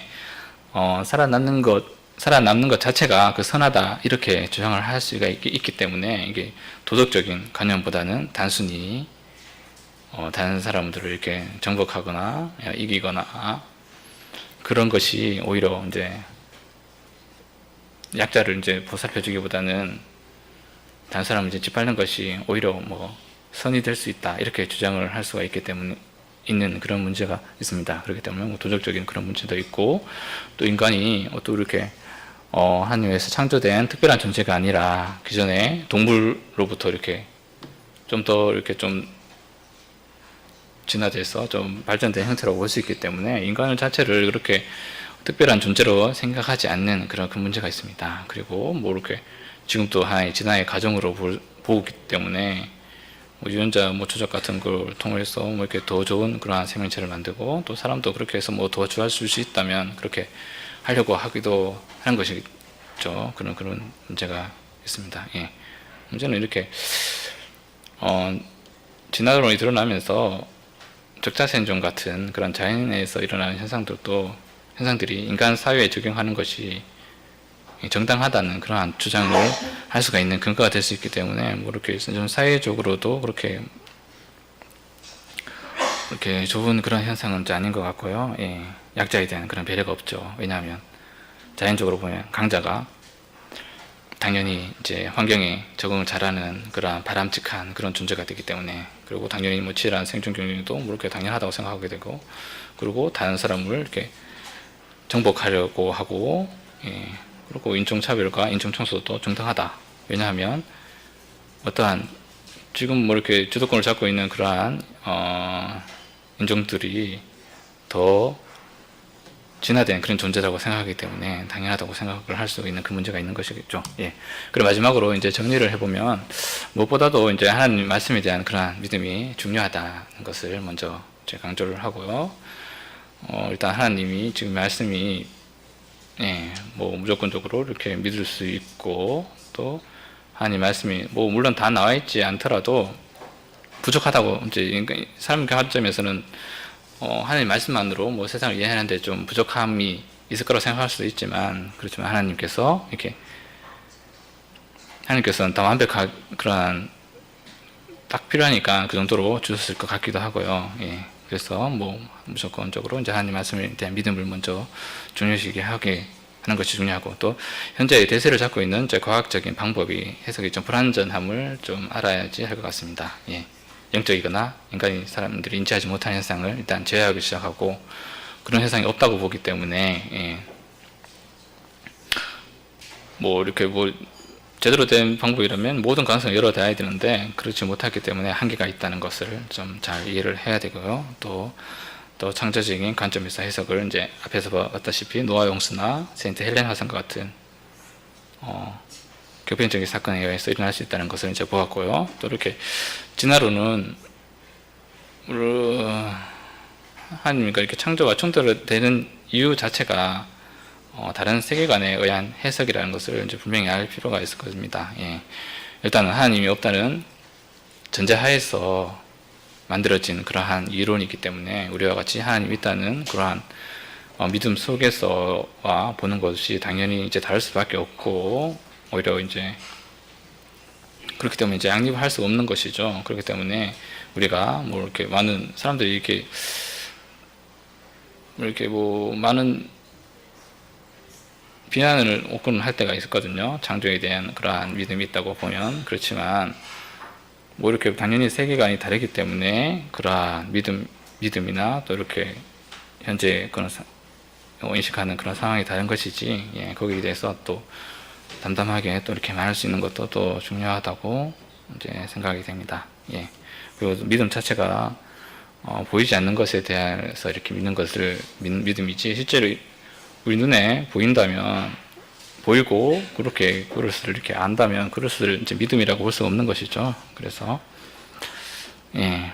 살아남는 것 자체가 그 선하다 이렇게 주장을 할 수가 있기 때문에 이게 도덕적인 관념보다는 단순히 다른 사람들을 이렇게 정복하거나 이기거나 그런 것이 오히려 이제 약자를 이제 보살펴주기보다는 다른 사람을 이제 짓밟는 것이 오히려 뭐 선이 될 수 있다 이렇게 주장을 할 수가 있기 때문에 있는 그런 문제가 있습니다. 그렇기 때문에 뭐 도덕적인 그런 문제도 있고 또 인간이 또 이렇게 하나님에서 창조된 특별한 존재가 아니라 기존에 동물로부터 이렇게 좀 더 이렇게 좀 진화돼서 좀 발전된 형태라고 볼 수 있기 때문에 인간 자체를 그렇게 특별한 존재로 생각하지 않는 그런 큰 문제가 있습니다. 그리고 뭐 이렇게 지금 또 하나의 진화의 과정으로 보기 때문에 뭐 유전자 뭐 조작 같은 걸 통해서 뭐 이렇게 더 좋은 그러한 생명체를 만들고 또 사람도 그렇게 해서 뭐 더 좋아질 수 있다면 그렇게 하려고 하기도 하는 것이죠. 그런 문제가 있습니다. 예. 문제는 이렇게 진화론이 드러나면서 적자생존 같은 그런 자연에서 일어나는 현상들이 인간 사회에 적용하는 것이 정당하다는 그러한 주장을 할 수가 있는 근거가 될 수 있기 때문에 뭐 이렇게 좀 사회적으로도 그렇게 좋은 그런 현상은 아닌 것 같고요. 예, 약자에 대한 그런 배려가 없죠. 왜냐하면 자연적으로 보면 강자가 당연히 이제 환경에 적응을 잘하는 그런 바람직한 그런 존재가 되기 때문에 그리고 당연히 뭐 치열한 생존 경쟁도 뭐 이렇게 당연하다고 생각하게 되고 그리고 다른 사람을 이렇게 정복하려고 하고 예, 그리고 인종차별과 인종청소도 정당하다. 왜냐하면 어떠한 지금 뭐 이렇게 주도권을 잡고 있는 그러한 인종들이 더 진화된 그런 존재라고 생각하기 때문에 당연하다고 생각을 할 수 있는 그 문제가 있는 것이겠죠. 예. 그리고 마지막으로 이제 정리를 해보면 무엇보다도 이제 하나님 말씀에 대한 그러한 믿음이 중요하다는 것을 먼저 제가 강조를 하고요. 일단 하나님이 지금 말씀이 예, 뭐 무조건적으로 이렇게 믿을 수 있고 또 하나님 말씀이 뭐 물론 다 나와 있지 않더라도 부족하다고 이제 삶의 관점에서는 하나님 말씀만으로 뭐 세상을 이해하는데 좀 부족함이 있을 거라고 생각할 수도 있지만 그렇지만 하나님께서는 다 완벽한 그러한 딱 필요하니까 그 정도로 주셨을 것 같기도 하고요. 예. 그래서 뭐 무조건적으로 이제 하나님 말씀에 대한 믿음을 먼저 중요시하게 하는 것이 중요하고 또 현재 대세를 잡고 있는 이제 과학적인 방법이 해석이 좀 불완전함을 좀 알아야지 할 것 같습니다. 예. 영적이거나 사람들이 인지하지 못한 현상을 일단 제어하기 시작하고 그런 현상이 없다고 보기 때문에 예. 뭐 이렇게 뭐 제대로 된 방법이라면 모든 가능성을 열어둬야 되는데 그렇지 못하기 때문에 한계가 있다는 것을 좀 잘 이해를 해야 되고요. 또 창조적인 관점에서 해석을 이제 앞에서 봤다시피 노아 용수나 세인트 헬렌 화산과 같은 교편적인 사건에 의해서 일어날 수 있다는 것을 이제 보았고요. 또 이렇게 진화론은 하나님과 이렇게 창조가 충돌되는 이유 자체가 다른 세계관에 의한 해석이라는 것을 이제 분명히 알 필요가 있을 것입니다. 예. 일단은 하나님이 없다는 전제하에서 만들어진 그러한 이론이기 때문에 우리와 같이 하나님이 있다는 그러한 믿음 속에서와 보는 것이 당연히 이제 다를 수밖에 없고 오히려 이제 그렇기 때문에 이제 양립할 수 없는 것이죠. 그렇기 때문에 우리가 뭐 이렇게 많은 사람들이 이렇게 뭐 많은 비난을 오곤 할 때가 있었거든요. 창조에 대한 그러한 믿음이 있다고 보면 그렇지만 뭐 이렇게 당연히 세계관이 다르기 때문에 그러한 믿음이나 또 이렇게 현재 그런 인식하는 그런 상황이 다른 것이지 예, 거기에 대해서 또 담담하게 또 이렇게 말할 수 있는 것도 또 중요하다고 이제 생각이 됩니다. 예. 그리고 믿음 자체가 보이지 않는 것에 대해서 이렇게 믿는 것을 믿음이지 실제로 우리 눈에 보인다면 보이고 그렇게 그것을 이렇게 안다면 그것을 이제 믿음이라고 볼 수가 없는 것이죠. 그래서 예.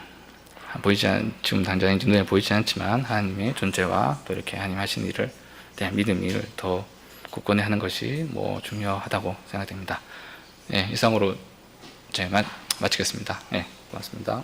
지금 당장 눈에 보이지 않지만 하나님의 존재와 또 이렇게 하나님 하신 일을 대한 믿음을 더 굳건히 하는 것이 뭐 중요하다고 생각됩니다. 예, 이상으로 제가 마치겠습니다. 예, 고맙습니다.